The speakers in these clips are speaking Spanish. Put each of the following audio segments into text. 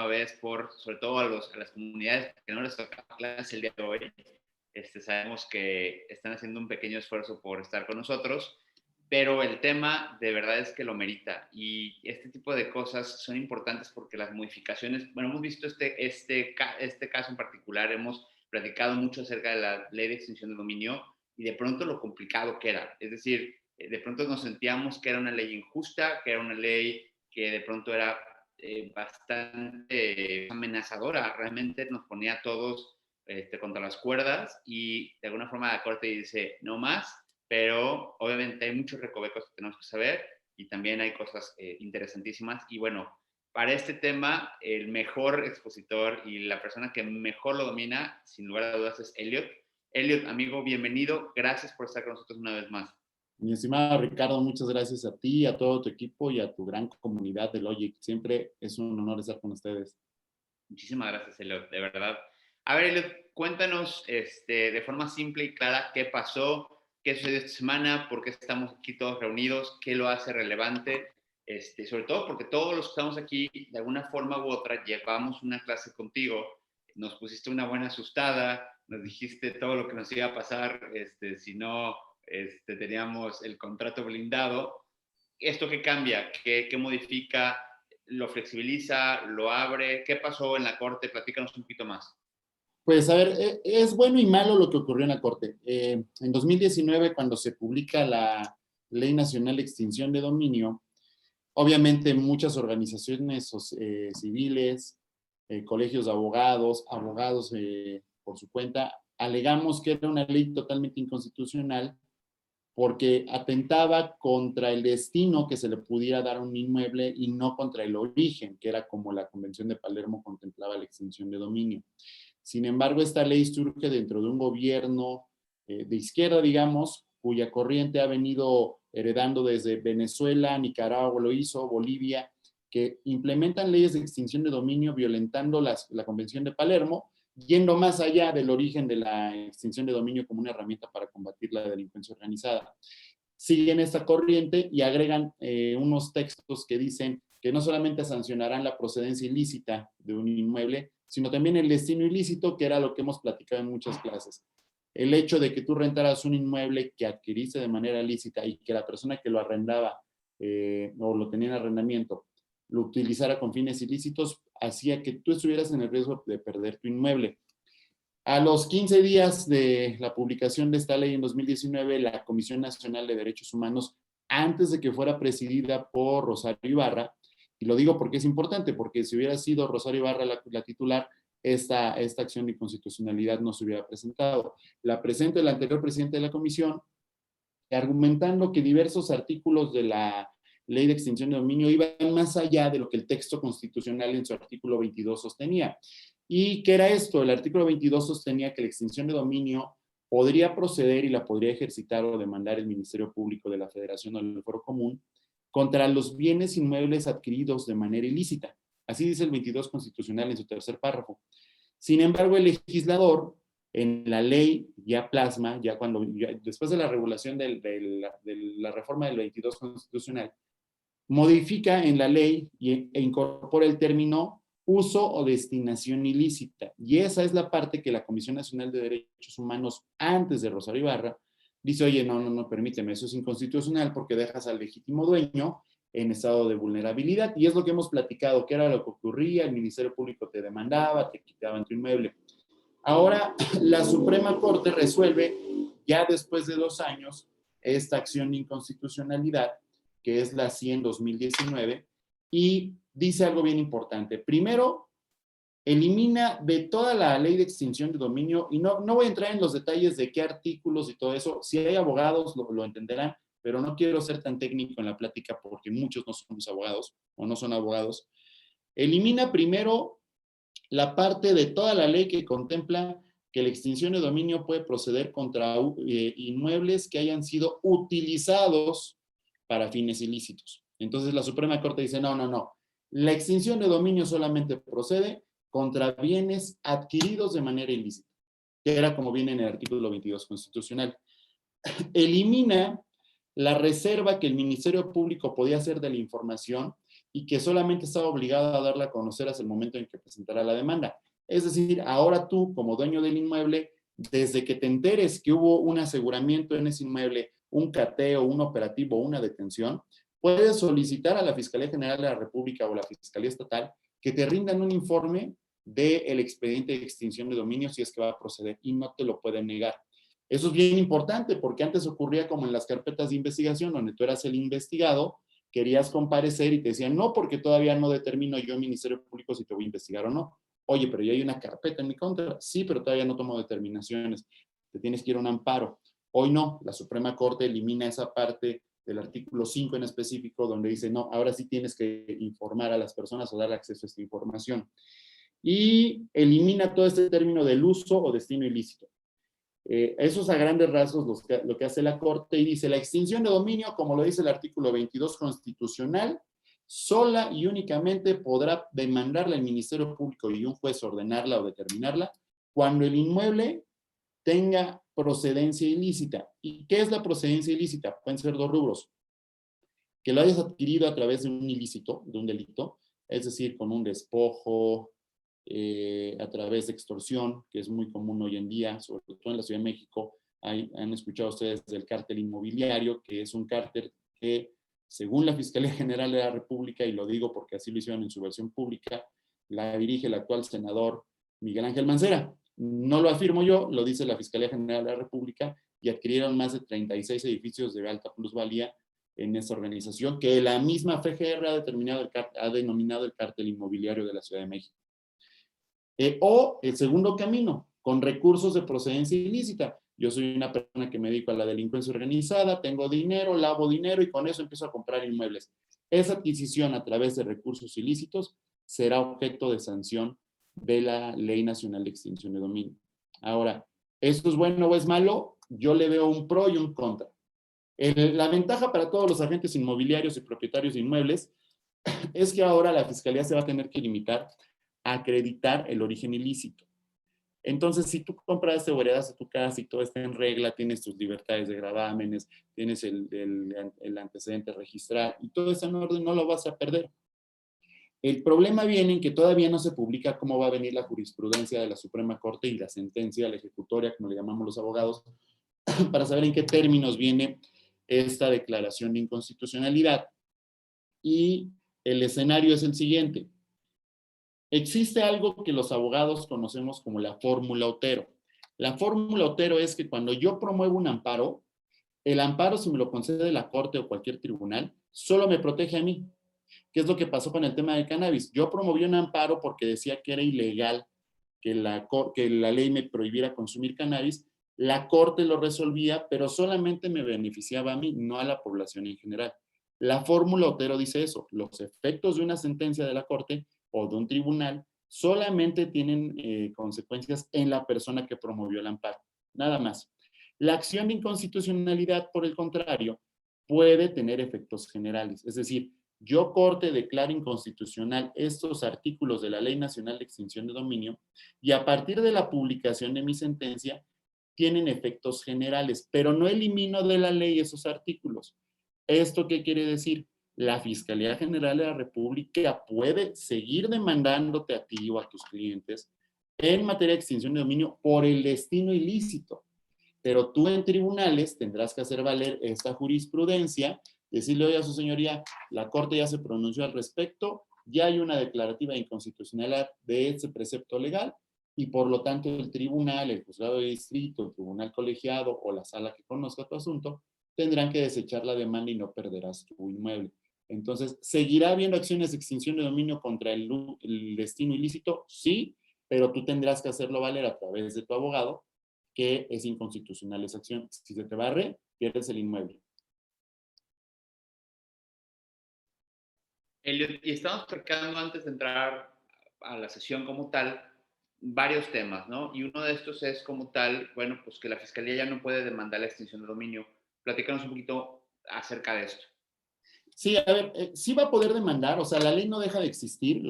vez sobre todo a las comunidades que no les toca clase el día de hoy. Sabemos que están haciendo un pequeño esfuerzo por estar con nosotros, pero el tema de verdad es que lo merita. Y este tipo de cosas son importantes porque las modificaciones, bueno, hemos visto este caso en particular, hemos platicado mucho acerca de la ley de extinción de dominio y de pronto lo complicado que era. Es decir, de pronto nos sentíamos que era una ley injusta, que era una ley que de pronto era bastante amenazadora, realmente nos ponía a todos contra las cuerdas y de alguna forma la Corte dice no más, pero obviamente hay muchos recovecos que tenemos que saber y también hay cosas interesantísimas. Y bueno, para este tema, el mejor expositor y la persona que mejor lo domina, sin lugar a dudas, es Elliot. Elliot, amigo, bienvenido. Gracias por estar con nosotros una vez más. Mi estimado Ricardo, muchas gracias a ti, a todo tu equipo y a tu gran comunidad de Logic. Siempre es un honor estar con ustedes. Muchísimas gracias, Elliot, de verdad. A ver, Elliot, cuéntanos de forma simple y clara qué pasó, qué sucedió esta semana, por qué estamos aquí todos reunidos, qué lo hace relevante, sobre todo porque todos los que estamos aquí, de alguna forma u otra, llevamos una clase contigo, nos pusiste una buena asustada, nos dijiste todo lo que nos iba a pasar si no teníamos el contrato blindado. ¿Esto qué cambia? ¿Qué modifica? ¿Lo flexibiliza? ¿Lo abre? ¿Qué pasó en la Corte? Platícanos un poquito más. Pues a ver, es bueno y malo lo que ocurrió en la Corte. En 2019, cuando se publica la Ley Nacional de Extinción de Dominio, obviamente muchas organizaciones civiles, colegios de abogados, abogados por su cuenta, alegamos que era una ley totalmente inconstitucional porque atentaba contra el destino que se le pudiera dar a un inmueble y no contra el origen, que era como la Convención de Palermo contemplaba la extinción de dominio. Sin embargo, esta ley surge dentro de un gobierno de izquierda, digamos, cuya corriente ha venido heredando desde Venezuela, Nicaragua lo hizo, Bolivia, que implementan leyes de extinción de dominio violentando la Convención de Palermo, yendo más allá del origen de la extinción de dominio como una herramienta para combatir la delincuencia organizada. Siguen esta corriente y agregan unos textos que dicen que no solamente sancionarán la procedencia ilícita de un inmueble, sino también el destino ilícito, que era lo que hemos platicado en muchas clases. El hecho de que tú rentaras un inmueble que adquiriste de manera ilícita y que la persona que lo arrendaba o lo tenía en arrendamiento lo utilizara con fines ilícitos, hacía que tú estuvieras en el riesgo de perder tu inmueble. A los 15 días de la publicación de esta ley en 2019, la Comisión Nacional de Derechos Humanos, antes de que fuera presidida por Rosario Ibarra, y lo digo porque es importante, porque si hubiera sido Rosario Ibarra la titular, esta acción de inconstitucionalidad no se hubiera presentado. La presenta el anterior presidente de la comisión, argumentando que diversos artículos de la ley de extinción de dominio iban más allá de lo que el texto constitucional en su artículo 22 sostenía. ¿Y qué era esto? El artículo 22 sostenía que la extinción de dominio podría proceder y la podría ejercitar o demandar el Ministerio Público de la Federación o el Foro Común contra los bienes inmuebles adquiridos de manera ilícita. Así dice el 22 constitucional en su tercer párrafo. Sin embargo, el legislador en la ley ya plasma, después de la regulación de la reforma del 22 constitucional, modifica en la ley e incorpora el término uso o destinación ilícita. Y esa es la parte que la Comisión Nacional de Derechos Humanos, antes de Rosario Ibarra, dice, oye, no, permíteme, eso es inconstitucional porque dejas al legítimo dueño en estado de vulnerabilidad. Y es lo que hemos platicado, que era lo que ocurría, el Ministerio Público te demandaba, te quitaban tu inmueble. Ahora, la Suprema Corte resuelve, ya después de 2 años, esta acción de inconstitucionalidad, que es la 100/2019, y dice algo bien importante. Primero, elimina de toda la ley de extinción de dominio, y no voy a entrar en los detalles de qué artículos y todo eso, si hay abogados lo entenderán, pero no quiero ser tan técnico en la plática porque muchos no somos abogados o no son abogados. Elimina primero la parte de toda la ley que contempla que la extinción de dominio puede proceder contra inmuebles que hayan sido utilizados para fines ilícitos. Entonces la Suprema Corte dice, no. La extinción de dominio solamente procede contra bienes adquiridos de manera ilícita, que era como viene en el artículo 22 constitucional. Elimina la reserva que el Ministerio Público podía hacer de la información y que solamente estaba obligado a darla a conocer hasta el momento en que presentara la demanda. Es decir, ahora tú, como dueño del inmueble, desde que te enteres que hubo un aseguramiento en ese inmueble, un cateo, un operativo, una detención, puedes solicitar a la Fiscalía General de la República o la Fiscalía Estatal que te rindan un informe del expediente de extinción de dominio si es que va a proceder y no te lo pueden negar. Eso es bien importante porque antes ocurría como en las carpetas de investigación donde tú eras el investigado, querías comparecer y te decían, no, porque todavía no determino yo, Ministerio Público, si te voy a investigar o no. Oye, pero ya hay una carpeta en mi contra. Sí, pero todavía no tomo determinaciones. Te tienes que ir a un amparo. Hoy no, la Suprema Corte elimina esa parte del artículo 5 en específico donde dice, no, ahora sí tienes que informar a las personas o darle acceso a esta información. Y elimina todo este término del uso o destino ilícito. Eso es a grandes rasgos lo que hace la Corte y dice, la extinción de dominio, como lo dice el artículo 22 constitucional, sola y únicamente podrá demandarla el Ministerio Público y un juez ordenarla o determinarla cuando el inmueble tenga procedencia ilícita. ¿Y qué es la procedencia ilícita? Pueden ser dos rubros. Que lo hayas adquirido a través de un ilícito, de un delito, es decir, con un despojo, a través de extorsión, que es muy común hoy en día, sobre todo en la Ciudad de México. Han escuchado ustedes del cártel inmobiliario, que es un cártel que, según la Fiscalía General de la República, y lo digo porque así lo hicieron en su versión pública, la dirige el actual senador Miguel Ángel Mancera. No lo afirmo yo, lo dice la Fiscalía General de la República, y adquirieron más de 36 edificios de alta plusvalía en esa organización, que la misma FGR ha denominado el cártel inmobiliario de la Ciudad de México. O el segundo camino, con recursos de procedencia ilícita. Yo soy una persona que me dedico a la delincuencia organizada, tengo dinero, lavo dinero y con eso empiezo a comprar inmuebles. Esa adquisición a través de recursos ilícitos será objeto de sanción de la Ley Nacional de Extinción de Dominio. Ahora, ¿esto es bueno o es malo? Yo le veo un pro y un contra. La ventaja para todos los agentes inmobiliarios y propietarios de inmuebles es que ahora la Fiscalía se va a tener que limitar a acreditar el origen ilícito. Entonces, si tú compras o heredas a tu casa y todo está en regla, tienes tus libertades de gravámenes, tienes el antecedente registral y todo está en orden, no lo vas a perder. El problema viene en que todavía no se publica cómo va a venir la jurisprudencia de la Suprema Corte y la sentencia, la ejecutoria, como le llamamos los abogados, para saber en qué términos viene esta declaración de inconstitucionalidad. Y el escenario es el siguiente. Existe algo que los abogados conocemos como la fórmula Otero. La fórmula Otero es que cuando yo promuevo un amparo, el amparo, si me lo concede la Corte o cualquier tribunal, solo me protege a mí. ¿Qué es lo que pasó con el tema del cannabis? Yo promoví un amparo porque decía que era ilegal que la ley me prohibiera consumir cannabis. La Corte lo resolvía, pero solamente me beneficiaba a mí, no a la población en general. La fórmula Otero dice eso. Los efectos de una sentencia de la Corte o de un tribunal solamente tienen consecuencias en la persona que promovió el amparo. Nada más. La acción de inconstitucionalidad, por el contrario, puede tener efectos generales. Es decir, yo Corte declaro inconstitucional estos artículos de la Ley Nacional de Extinción de Dominio y a partir de la publicación de mi sentencia tienen efectos generales, pero no elimino de la ley esos artículos. ¿Esto qué quiere decir? La Fiscalía General de la República puede seguir demandándote a ti o a tus clientes en materia de extinción de dominio por el destino ilícito. Pero tú en tribunales tendrás que hacer valer esta jurisprudencia, decirle, oye, a su señoría, la Corte ya se pronunció al respecto, ya hay una declarativa de inconstitucionalidad de ese precepto legal y por lo tanto el tribunal, el juzgado de distrito, el tribunal colegiado o la sala que conozca tu asunto tendrán que desechar la demanda y no perderás tu inmueble. Entonces, ¿seguirá habiendo acciones de extinción de dominio contra el destino ilícito? Sí, pero tú tendrás que hacerlo valer a través de tu abogado que es inconstitucional esa acción. Si se te barre, pierdes el inmueble. Elliot, y estamos tocando antes de entrar a la sesión como tal, varios temas, ¿no? Y uno de estos es como tal, bueno, pues que la Fiscalía ya no puede demandar la extinción de dominio. Platícanos un poquito acerca de esto. Sí, a ver, sí va a poder demandar, o sea, la ley no deja de existir,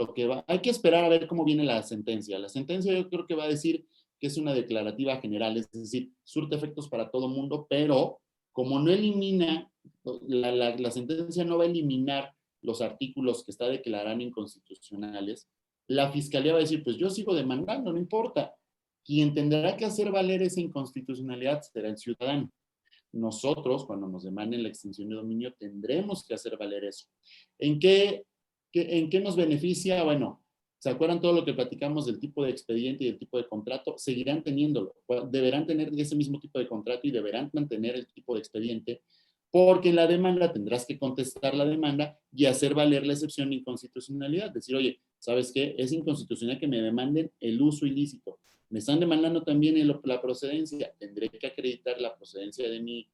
hay que esperar a ver cómo viene la sentencia. La sentencia yo creo que va a decir que es una declarativa general, es decir, surte efectos para todo mundo, pero como no elimina, la sentencia no va a eliminar los artículos que está declarando inconstitucionales, la Fiscalía va a decir, pues yo sigo demandando, no importa. Quien tendrá que hacer valer esa inconstitucionalidad será el ciudadano. Nosotros, cuando nos demanden la extinción de dominio, tendremos que hacer valer eso. ¿En qué nos beneficia? Bueno, ¿se acuerdan todo lo que platicamos del tipo de expediente y del tipo de contrato? Seguirán teniéndolo. Deberán tener ese mismo tipo de contrato y deberán mantener el tipo de expediente, porque en la demanda tendrás que contestar la demanda y hacer valer la excepción de inconstitucionalidad. Decir, oye, ¿sabes qué? Es inconstitucional que me demanden el uso ilícito. Me están demandando también la procedencia. Tendré que acreditar la procedencia de mi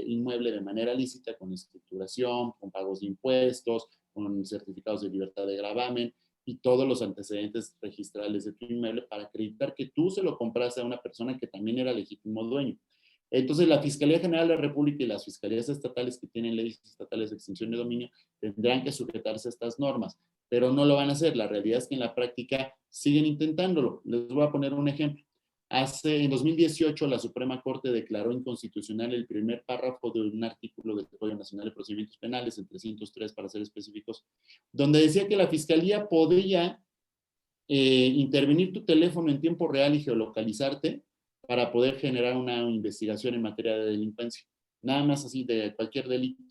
inmueble de manera lícita, con escrituración, con pagos de impuestos, con certificados de libertad de gravamen y todos los antecedentes registrales de tu inmueble para acreditar que tú se lo compraste a una persona que también era legítimo dueño. Entonces, la Fiscalía General de la República y las fiscalías estatales que tienen leyes estatales de extinción de dominio tendrán que sujetarse a estas normas, pero no lo van a hacer. La realidad es que en la práctica siguen intentándolo. Les voy a poner un ejemplo. En 2018, la Suprema Corte declaró inconstitucional el primer párrafo de un artículo del Código Nacional de Procedimientos Penales, el 303 para ser específicos, donde decía que la Fiscalía podría intervenir tu teléfono en tiempo real y geolocalizarte para poder generar una investigación en materia de delincuencia. Nada más así de cualquier delito.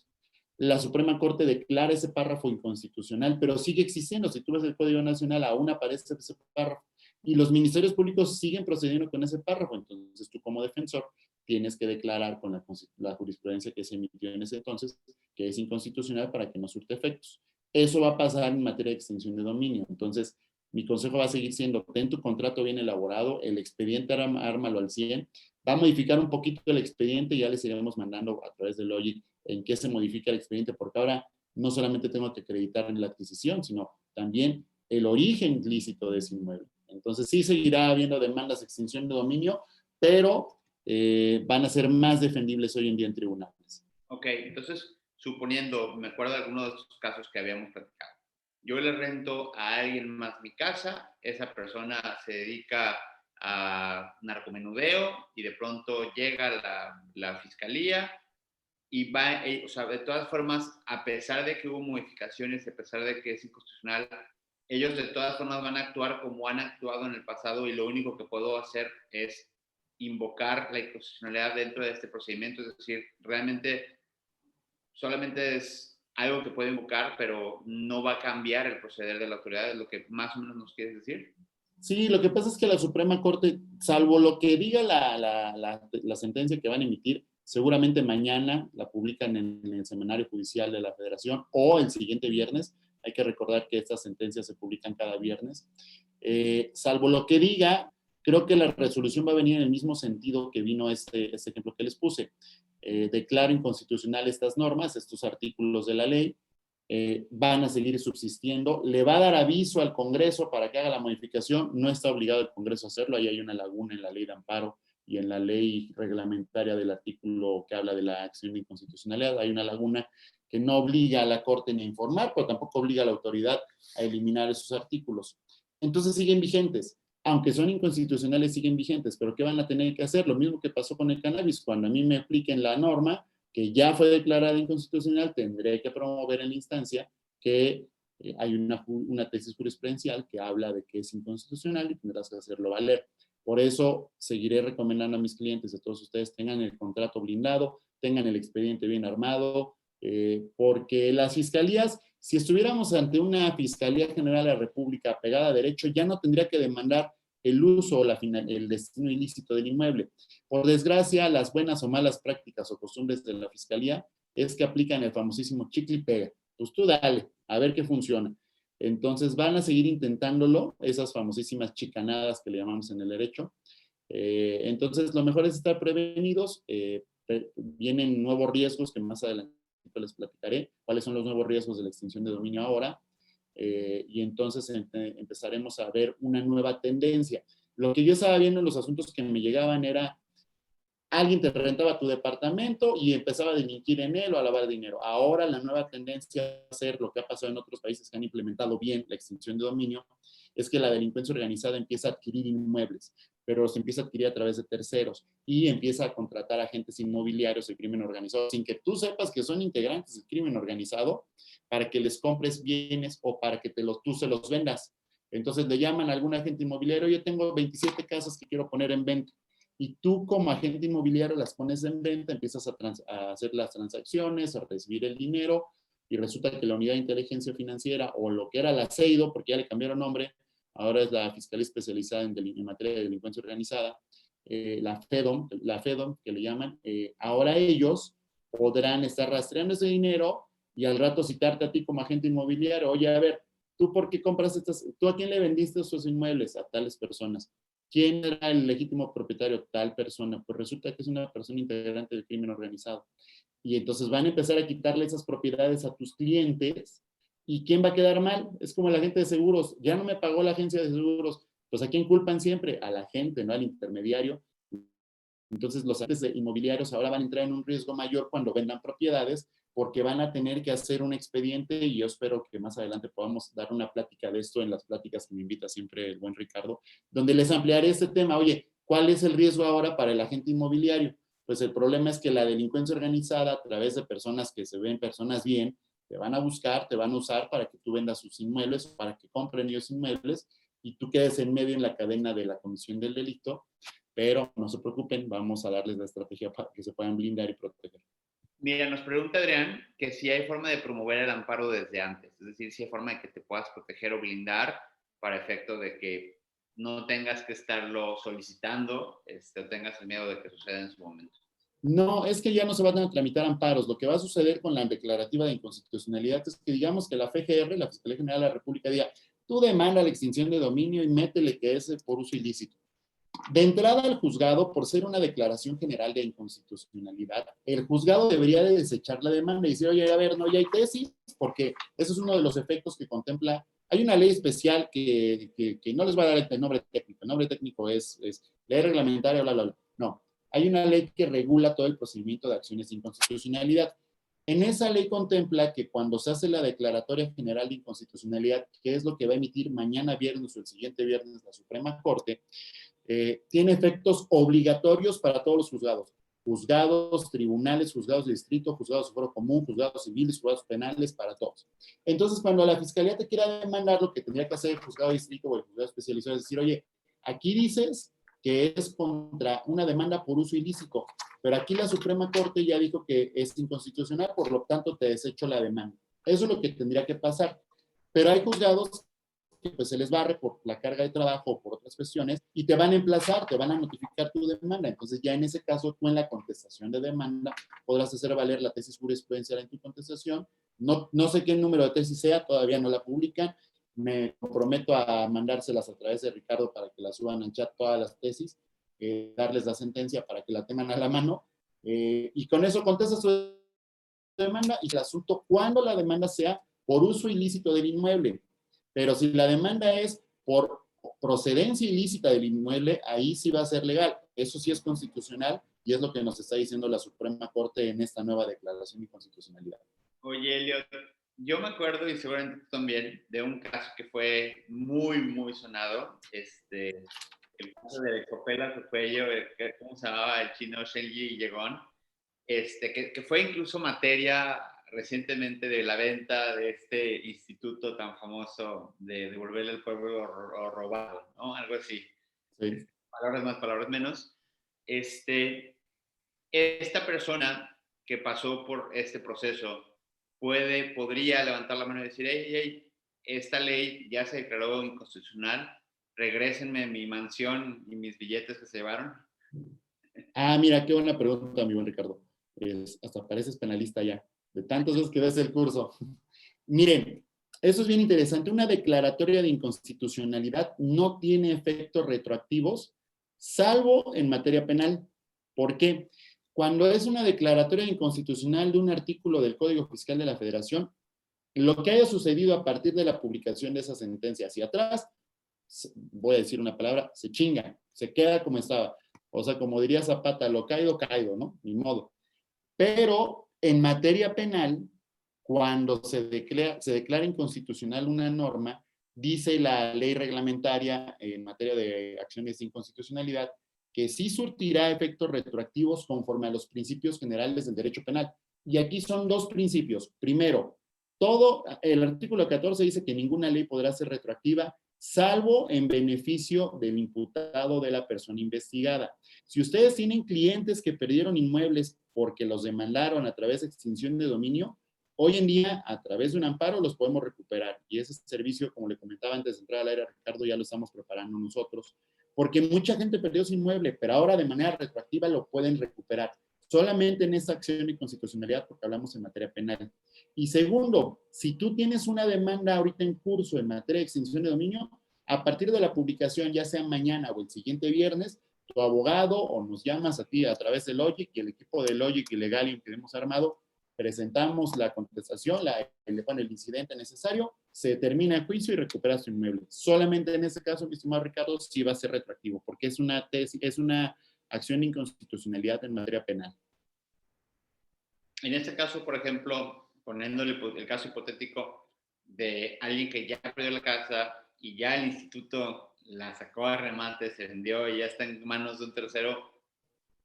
La Suprema Corte declara ese párrafo inconstitucional, pero sigue existiendo. Si tú ves el Código Nacional, aún aparece ese párrafo. Y los ministerios públicos siguen procediendo con ese párrafo. Entonces, tú como defensor tienes que declarar con la jurisprudencia que se emitió en ese entonces que es inconstitucional para que no surte efectos. Eso va a pasar en materia de extinción de dominio. Entonces, mi consejo va a seguir siendo, ten tu contrato bien elaborado, el expediente ármalo al 100, va a modificar un poquito el expediente y ya les iremos mandando a través de Logic en qué se modifica el expediente, porque ahora no solamente tengo que acreditar en la adquisición, sino también el origen lícito de ese inmueble. Entonces sí seguirá habiendo demandas de extinción de dominio, pero van a ser más defendibles hoy en día en tribunales. Ok, entonces, suponiendo, me acuerdo de algunos de estos casos que habíamos platicado. Yo le rento a alguien más mi casa, esa persona se dedica a narcomenudeo y de pronto llega la fiscalía y va, o sea, de todas formas, a pesar de que hubo modificaciones, a pesar de que es inconstitucional, ellos de todas formas van a actuar como han actuado en el pasado y lo único que puedo hacer es invocar la inconstitucionalidad dentro de este procedimiento, es decir, realmente solamente es algo que puede invocar, pero no va a cambiar el proceder de la autoridad, es lo que más o menos nos quieres decir. Sí, lo que pasa es que la Suprema Corte, salvo lo que diga la sentencia que van a emitir, seguramente mañana la publican en el Semanario Judicial de la Federación o el siguiente viernes. Hay que recordar que estas sentencias se publican cada viernes. Salvo lo que diga, creo que la resolución va a venir en el mismo sentido que vino este ejemplo que les puse. Declaro inconstitucional estas normas, estos artículos de la ley, van a seguir subsistiendo. Le va a dar aviso al Congreso para que haga la modificación. No está obligado el Congreso a hacerlo. Ahí hay una laguna en la ley de amparo y en la ley reglamentaria del artículo que habla de la acción de inconstitucionalidad. Hay una laguna que no obliga a la Corte ni a informar, pero tampoco obliga a la autoridad a eliminar esos artículos. Entonces siguen vigentes. Aunque son inconstitucionales, siguen vigentes. ¿Pero qué van a tener que hacer? Lo mismo que pasó con el cannabis. Cuando a mí me apliquen la norma, que ya fue declarada inconstitucional, tendré que promover en la instancia que hay una tesis jurisprudencial que habla de que es inconstitucional y tendrás que hacerlo valer. Por eso seguiré recomendando a mis clientes, a todos ustedes, tengan el contrato blindado, tengan el expediente bien armado, porque las fiscalías, si estuviéramos ante una Fiscalía General de la República pegada a derecho, ya no tendría que demandar el uso o el destino ilícito del inmueble. Por desgracia, las buenas o malas prácticas o costumbres de la Fiscalía es que aplican el famosísimo chicle y pega. Pues tú dale, a ver qué funciona. Entonces van a seguir intentándolo, esas famosísimas chicanadas que le llamamos en el derecho. Entonces lo mejor es estar prevenidos. Vienen nuevos riesgos que más adelante les platicaré. ¿Cuáles son los nuevos riesgos de la extinción de dominio ahora? Y entonces empezaremos a ver una nueva tendencia. Lo que yo estaba viendo en los asuntos que me llegaban era, alguien te rentaba tu departamento y empezaba a delinquir en él o a lavar dinero. Ahora la nueva tendencia a ser lo que ha pasado en otros países que han implementado bien la extinción de dominio, es que la delincuencia organizada empieza a adquirir inmuebles, pero se empieza a adquirir a través de terceros y empieza a contratar agentes inmobiliarios del crimen organizado sin que tú sepas que son integrantes del crimen organizado para que les compres bienes o para que tú se los vendas. Entonces le llaman a algún agente inmobiliario, yo tengo 27 casas que quiero poner en venta. Y tú como agente inmobiliario las pones en venta, empiezas a hacer las transacciones, a recibir el dinero, y resulta que la unidad de inteligencia financiera, o lo que era la CEIDO, porque ya le cambiaron nombre, ahora es la Fiscalía Especializada en Materia de Delincuencia Organizada, la FEDOM, que le llaman, ahora ellos podrán estar rastreando ese dinero y al rato citarte a ti como agente inmobiliario, oye, a ver, ¿tú por qué compras tú a quién le vendiste esos inmuebles? A tales personas. ¿Quién era el legítimo propietario? Tal persona. Pues resulta que es una persona integrante del crimen organizado. Y entonces van a empezar a quitarle esas propiedades a tus clientes. ¿Y quién va a quedar mal? Es como la gente de seguros. Ya no me pagó la agencia de seguros. Pues ¿a quién culpan siempre? A la gente, ¿no? Al intermediario. Entonces los agentes inmobiliarios ahora van a entrar en un riesgo mayor cuando vendan propiedades porque van a tener que hacer un expediente y yo espero que más adelante podamos dar una plática de esto en las pláticas que me invita siempre el buen Ricardo, donde les ampliaré este tema. Oye, ¿cuál es el riesgo ahora para el agente inmobiliario? Pues el problema es que la delincuencia organizada a través de personas que se ven personas bien, te van a buscar, te van a usar para que tú vendas sus inmuebles, para que compren ellos inmuebles y tú quedes en medio en la cadena de la comisión del delito, pero no se preocupen, vamos a darles la estrategia para que se puedan blindar y proteger. Mira, nos pregunta Adrián que si hay forma de promover el amparo desde antes, es decir, si hay forma de que te puedas proteger o blindar para efecto de que no tengas que estarlo solicitando o tengas el miedo de que suceda en su momento. No, es que ya no se van a tramitar amparos. Lo que va a suceder con la declarativa de inconstitucionalidad es que digamos que la FGR, la Fiscalía General de la República, diga, tú demanda la extinción de dominio y métele que es por uso ilícito. De entrada al juzgado, por ser una declaración general de inconstitucionalidad, el juzgado debería de desechar la demanda y decir, oye, a ver, no, ya hay tesis, porque eso es uno de los efectos que contempla. Hay una ley especial que no les va a dar el nombre técnico. El nombre técnico es ley reglamentaria, bla, bla, bla. No, hay una ley que regula todo el procedimiento de acciones de inconstitucionalidad. En esa ley contempla que cuando se hace la declaratoria general de inconstitucionalidad, que es lo que va a emitir mañana viernes o el siguiente viernes la Suprema Corte, tiene efectos obligatorios para todos los juzgados. Juzgados, tribunales, juzgados de distrito, juzgados de foro común, juzgados civiles, juzgados penales, para todos. Entonces, cuando la fiscalía te quiera demandar, lo que tendría que hacer el juzgado de distrito o el juzgado especializado es decir, oye, aquí dices que es contra una demanda por uso ilícito, pero aquí la Suprema Corte ya dijo que es inconstitucional, por lo tanto te desecho la demanda. Eso es lo que tendría que pasar. Pero hay juzgados que pues se les barre por la carga de trabajo o por otras cuestiones y te van a emplazar, te van a notificar tu demanda. Entonces ya en ese caso tú en la contestación de demanda podrás hacer valer la tesis jurisprudencial en tu contestación. No sé qué número de tesis sea, todavía no la publican. Me comprometo a mandárselas a través de Ricardo para que las suban en chat todas las tesis, darles la sentencia para que la tengan a la mano y con eso contestas tu demanda y el asunto cuando la demanda sea por uso ilícito del inmueble. Pero si la demanda es por procedencia ilícita del inmueble, ahí sí va a ser legal. Eso sí es constitucional y es lo que nos está diciendo la Suprema Corte en esta nueva declaración de constitucionalidad. Oye, Elliot, yo me acuerdo, y seguramente tú también, de un caso que fue muy, muy sonado, el caso de Copela Cuello, ¿cómo se llamaba? El chino Shenji Yegon, que fue incluso materia recientemente de la venta de este instituto tan famoso de devolverle al pueblo robado, ¿no? Algo así. Sí. Palabras más, palabras menos. Esta persona que pasó por este proceso podría levantar la mano y decir, hey, hey, esta ley ya se declaró inconstitucional, regrésenme mi mansión y mis billetes que se llevaron. Ah, mira, qué buena pregunta, mi buen Ricardo. Hasta pareces penalista ya, de tantas veces que ves el curso. Miren, eso es bien interesante. Una declaratoria de inconstitucionalidad no tiene efectos retroactivos, salvo en materia penal. ¿Por qué? Cuando es una declaratoria inconstitucional de un artículo del Código Fiscal de la Federación, lo que haya sucedido a partir de la publicación de esa sentencia hacia atrás, voy a decir una palabra, se chinga, se queda como estaba. O sea, como diría Zapata, lo caído, caído, ¿no? Ni modo. Pero en materia penal, cuando se declara inconstitucional una norma, dice la ley reglamentaria en materia de acciones de inconstitucionalidad que sí surtirá efectos retroactivos conforme a los principios generales del derecho penal. Y aquí son dos principios. Primero, el artículo 14 dice que ninguna ley podrá ser retroactiva, salvo en beneficio del imputado de la persona investigada. Si ustedes tienen clientes que perdieron inmuebles porque los demandaron a través de extinción de dominio, hoy en día, a través de un amparo, los podemos recuperar. Y ese servicio, como le comentaba antes de entrar al aire, Ricardo, ya lo estamos preparando nosotros, porque mucha gente perdió su inmueble, pero ahora de manera retroactiva lo pueden recuperar. Solamente en esta acción de inconstitucionalidad, porque hablamos en materia penal. Y segundo, si tú tienes una demanda ahorita en curso en materia de extinción de dominio, a partir de la publicación, ya sea mañana o el siguiente viernes, tu abogado o nos llamas a ti a través de Logic y el equipo de Logic y Legalium que hemos armado, presentamos la contestación, el incidente necesario, se termina el juicio y recupera su inmueble. Solamente en ese caso, mi estimado Ricardo, sí va a ser retroactivo, porque es una acción de inconstitucionalidad en materia penal. En este caso, por ejemplo, poniéndole el caso hipotético de alguien que ya perdió la casa y ya el instituto la sacó a remate, se vendió y ya está en manos de un tercero,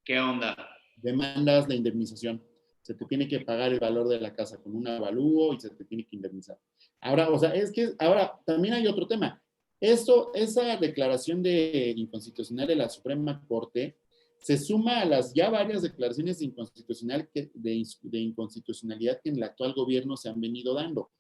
¿qué onda? Demandas la indemnización. Se te tiene que pagar el valor de la casa con un avalúo y se te tiene que indemnizar. Ahora, o sea, es que ahora también hay otro tema. Esa declaración de inconstitucional de la Suprema Corte se suma a las ya varias declaraciones de inconstitucionalidad que en el actual gobierno se han venido dando.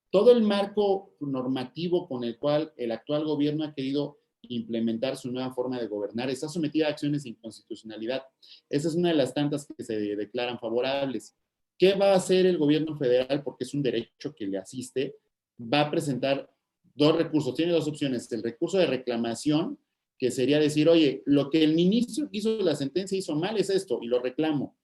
Todo el marco normativo con el cual el actual gobierno ha querido implementar su nueva forma de gobernar está sometida a acciones de inconstitucionalidad. Esa es una de las tantas que se declaran favorables. ¿Qué va a hacer el gobierno federal? Porque es un derecho que le asiste. Va a presentar dos recursos. Tiene dos opciones. El recurso de reclamación, que sería decir, oye, lo que el ministro que hizo la sentencia hizo mal es esto y lo reclamo.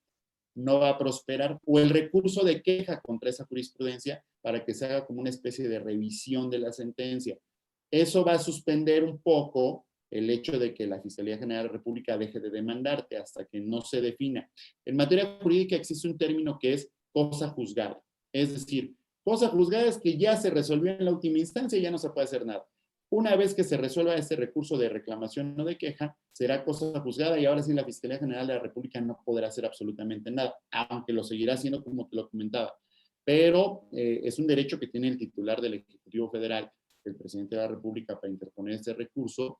No va a prosperar. O el recurso de queja contra esa jurisprudencia para que se haga como una especie de revisión de la sentencia. Eso va a suspender un poco el hecho de que la Fiscalía General de la República deje de demandarte hasta que no se defina. En materia jurídica existe un término que es cosa juzgada. Es decir, cosa juzgada es que ya se resolvió en la última instancia y ya no se puede hacer nada. Una vez que se resuelva este recurso de reclamación o de queja, será cosa juzgada y ahora sí la Fiscalía General de la República no podrá hacer absolutamente nada, aunque lo seguirá haciendo como te lo comentaba. Pero es un derecho que tiene el titular del Ejecutivo Federal, el presidente de la República, para interponer este recurso.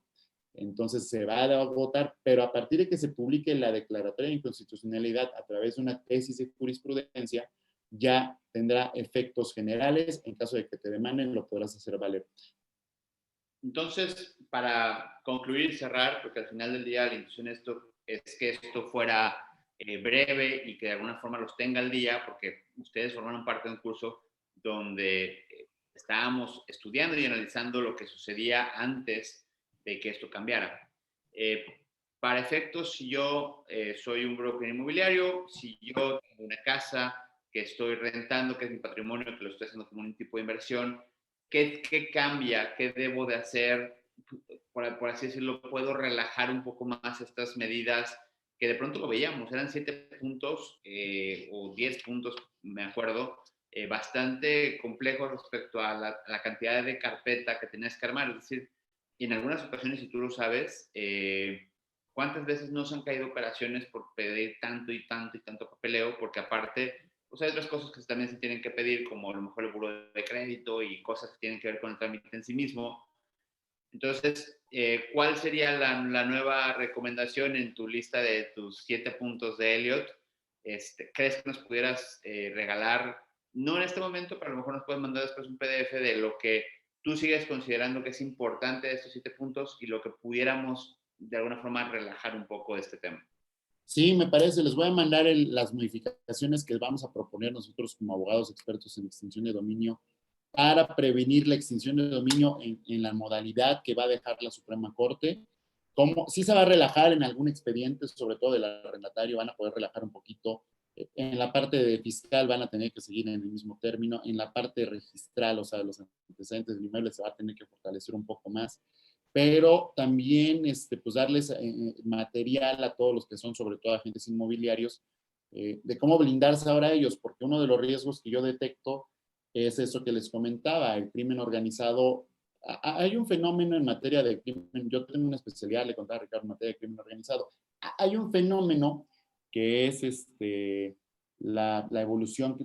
Entonces se va a votar, pero a partir de que se publique la declaratoria de inconstitucionalidad a través de una tesis de jurisprudencia, ya tendrá efectos generales. En caso de que te demanden, lo podrás hacer valer. Entonces, para concluir y cerrar, porque al final del día la intención es que esto fuera breve y que de alguna forma los tenga al día, porque ustedes formaron parte de un curso donde estábamos estudiando y analizando lo que sucedía antes de que esto cambiara. Para efectos, si yo soy un broker inmobiliario, si yo tengo una casa que estoy rentando, que es mi patrimonio, que lo estoy haciendo como un tipo de inversión, ¿qué cambia? ¿Qué debo de hacer? Por así decirlo, puedo relajar un poco más estas medidas que de pronto lo veíamos, eran 7 puntos o 10 puntos, me acuerdo, bastante complejos respecto a la cantidad de carpeta que tenías que armar. Es decir, en algunas ocasiones, si tú lo sabes, ¿cuántas veces no se han caído operaciones por pedir tanto y tanto y tanto papeleo? Porque aparte, pues hay otras cosas que también se tienen que pedir, como a lo mejor el buro de crédito y cosas que tienen que ver con el trámite en sí mismo. Entonces, ¿cuál sería la nueva recomendación en tu lista de tus 7 puntos de Elliot? ¿Crees que nos pudieras regalar, no en este momento, pero a lo mejor nos puedes mandar después un PDF de lo que tú sigues considerando que es importante de estos 7 puntos y lo que pudiéramos de alguna forma relajar un poco de este tema? Sí, me parece. Les voy a mandar las modificaciones que vamos a proponer nosotros como abogados expertos en extinción de dominio para prevenir la extinción de dominio en la modalidad que va a dejar la Suprema Corte. Como sí se va a relajar en algún expediente, sobre todo del arrendatario, van a poder relajar un poquito. En la parte de fiscal van a tener que seguir en el mismo término. En la parte registral, o sea, los antecedentes del inmueble se va a tener que fortalecer un poco más. Pero también pues darles material a todos los que son, sobre todo agentes inmobiliarios, de cómo blindarse ahora a ellos, porque uno de los riesgos que yo detecto es eso que les comentaba, el crimen organizado Hay un fenómeno en materia de crimen, yo tengo una especialidad, le contaba a Ricardo, en materia de crimen organizado. Hay un fenómeno que es la evolución,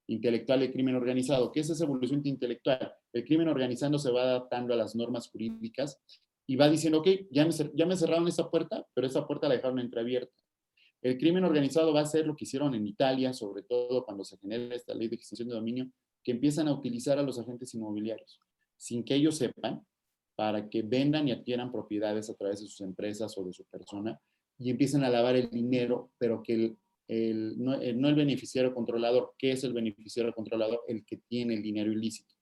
intelectual del crimen organizado. ¿Qué es esa evolución intelectual? El crimen organizado se va adaptando a las normas jurídicas y va diciendo, ok, ya me cerraron esa puerta, pero esa puerta la dejaron entreabierta. El crimen organizado va a hacer lo que hicieron en Italia, sobre todo cuando se genera esta ley de extinción de dominio, que empiezan a utilizar a los agentes inmobiliarios, sin que ellos sepan, para que vendan y adquieran propiedades a través de sus empresas o de su persona, y empiezan a lavar el dinero, pero que no el beneficiario controlador. ¿Qué es el beneficiario controlador? El que tiene el dinero ilícito.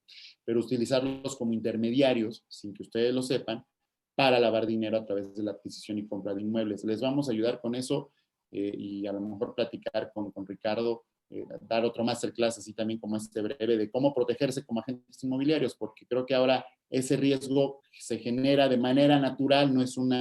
Pero utilizarlos como intermediarios, sin que ustedes lo sepan, para lavar dinero a través de la adquisición y compra de inmuebles. Les vamos a ayudar con eso y a lo mejor platicar con Ricardo, dar otro masterclass así también como este breve de cómo protegerse como agentes inmobiliarios, porque creo que ahora ese riesgo se genera de manera natural, no es un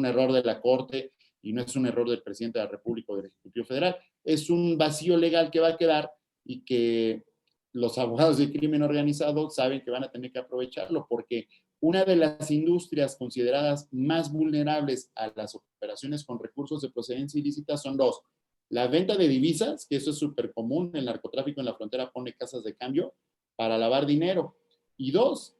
error de la Corte y no es un error del presidente de la República o del Ejecutivo Federal, es un vacío legal que va a quedar y que los abogados de crimen organizado saben que van a tener que aprovecharlo, porque una de las industrias consideradas más vulnerables a las operaciones con recursos de procedencia ilícita son dos. La venta de divisas, que eso es súper común, el narcotráfico en la frontera pone casas de cambio para lavar dinero. Y dos,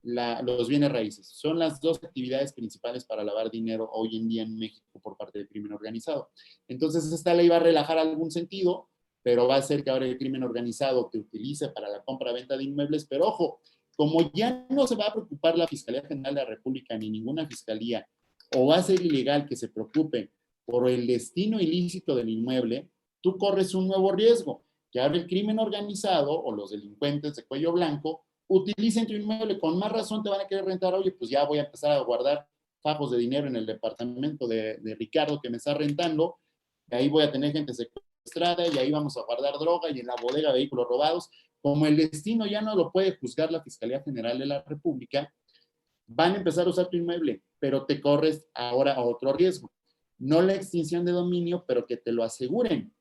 los bienes raíces. Son las dos actividades principales para lavar dinero hoy en día en México por parte del crimen organizado. Entonces, esta ley va a relajar algún sentido, pero va a hacer que ahora el crimen organizado te utilice para la compra-venta de inmuebles. Pero ojo, como ya no se va a preocupar la Fiscalía General de la República ni ninguna fiscalía, o va a ser ilegal que se preocupe por el destino ilícito del inmueble, tú corres un nuevo riesgo, que ahora el crimen organizado o los delincuentes de cuello blanco utilicen tu inmueble, con más razón te van a querer rentar. Oye, pues ya voy a empezar a guardar fajos de dinero en el departamento de Ricardo que me está rentando, y ahí voy a tener gente secuestrada y ahí vamos a guardar droga y en la bodega vehículos robados. Como el destino ya no lo puede juzgar la Fiscalía General de la República, van a empezar a usar tu inmueble, pero te corres ahora a otro riesgo. No la extinción de dominio, pero que te lo aseguren,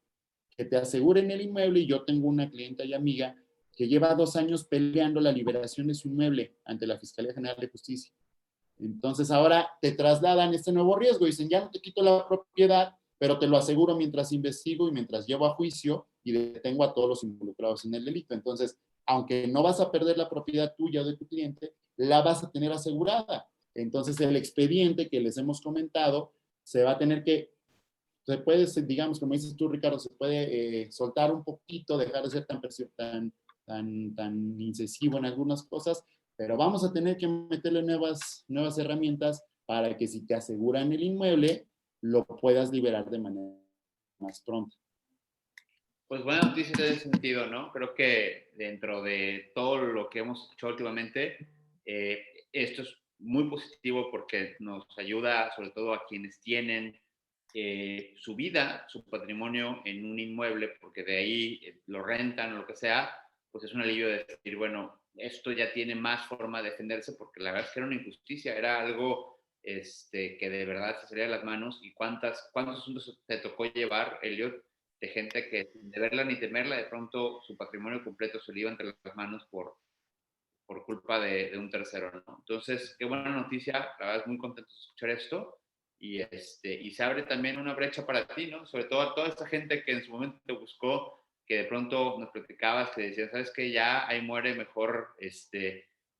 que te aseguren el inmueble. Y yo tengo una clienta y amiga que lleva 2 años peleando la liberación de su inmueble ante la Fiscalía General de Justicia. Entonces ahora te trasladan este nuevo riesgo, dicen, ya no te quito la propiedad, pero te lo aseguro mientras investigo y mientras llevo a juicio y detengo a todos los involucrados en el delito. Entonces, aunque no vas a perder la propiedad tuya o de tu cliente, la vas a tener asegurada. Entonces, el expediente que les hemos comentado se va a tener que, se puede, digamos, como dices tú, Ricardo, se puede soltar un poquito, dejar de ser tan incisivo en algunas cosas, pero vamos a tener que meterle nuevas herramientas para que si te aseguran el inmueble, lo puedas liberar de manera más pronta. Pues buena noticia en ese sentido, ¿no? Creo que dentro de todo lo que hemos escuchado últimamente, esto es muy positivo porque nos ayuda sobre todo a quienes tienen su vida, su patrimonio en un inmueble, porque de ahí lo rentan o lo que sea, pues es un alivio de decir, bueno, esto ya tiene más forma de defenderse, porque la verdad es que era una injusticia, era algo que de verdad se salía de las manos. ¿Y cuántos asuntos te tocó llevar, Elliot, de gente que sin deberla ni temerla, de pronto su patrimonio completo se le iba entre las manos por culpa de un tercero, ¿no? Entonces, qué buena noticia, la verdad es muy contento de escuchar esto. Y se abre también una brecha para ti, ¿no? Sobre todo a toda esta gente que en su momento te buscó, que de pronto nos platicabas, que decías, ¿sabes qué? Ya ahí muere, mejor,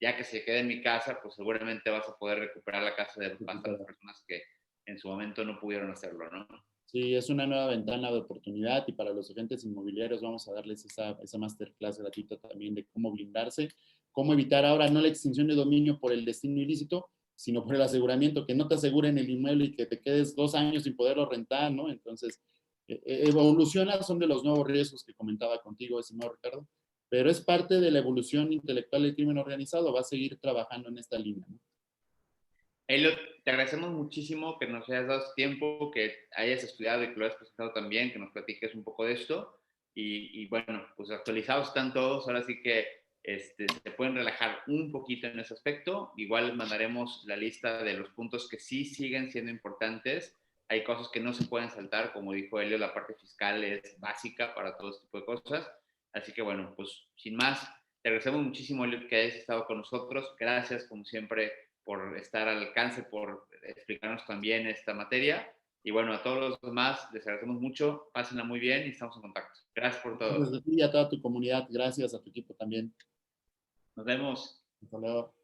ya que se quede en mi casa, pues seguramente vas a poder recuperar la casa de bastantes personas que en su momento no pudieron hacerlo, ¿no? Sí, es una nueva ventana de oportunidad y para los agentes inmobiliarios vamos a darles esa masterclass gratuita también de cómo blindarse, cómo evitar ahora no la extinción de dominio por el destino ilícito, sino por el aseguramiento, que no te aseguren el inmueble y que te quedes 2 años sin poderlo rentar, ¿no? Entonces, evoluciona, son de los nuevos riesgos que comentaba contigo, estimado Ricardo, pero es parte de la evolución intelectual del crimen organizado, va a seguir trabajando en esta línea, ¿no? Elliot, te agradecemos muchísimo que nos hayas dado tiempo, que hayas estudiado y que lo hayas presentado también, que nos platiques un poco de esto. Y bueno, pues actualizados están todos, ahora sí que se pueden relajar un poquito en ese aspecto. Igual mandaremos la lista de los puntos que sí siguen siendo importantes. Hay cosas que no se pueden saltar, como dijo Elliot, la parte fiscal es básica para todo este tipo de cosas. Así que bueno, pues sin más, te Te agradecemos muchísimo, Eliud, que hayas estado con nosotros. Gracias, como siempre, por estar al alcance, por explicarnos también esta materia. Y bueno, a todos los demás les agradecemos mucho. Pásenla muy bien y estamos en contacto. Gracias por todo. Gracias a ti y a toda tu comunidad. Gracias a tu equipo también. Nos vemos. Hasta luego.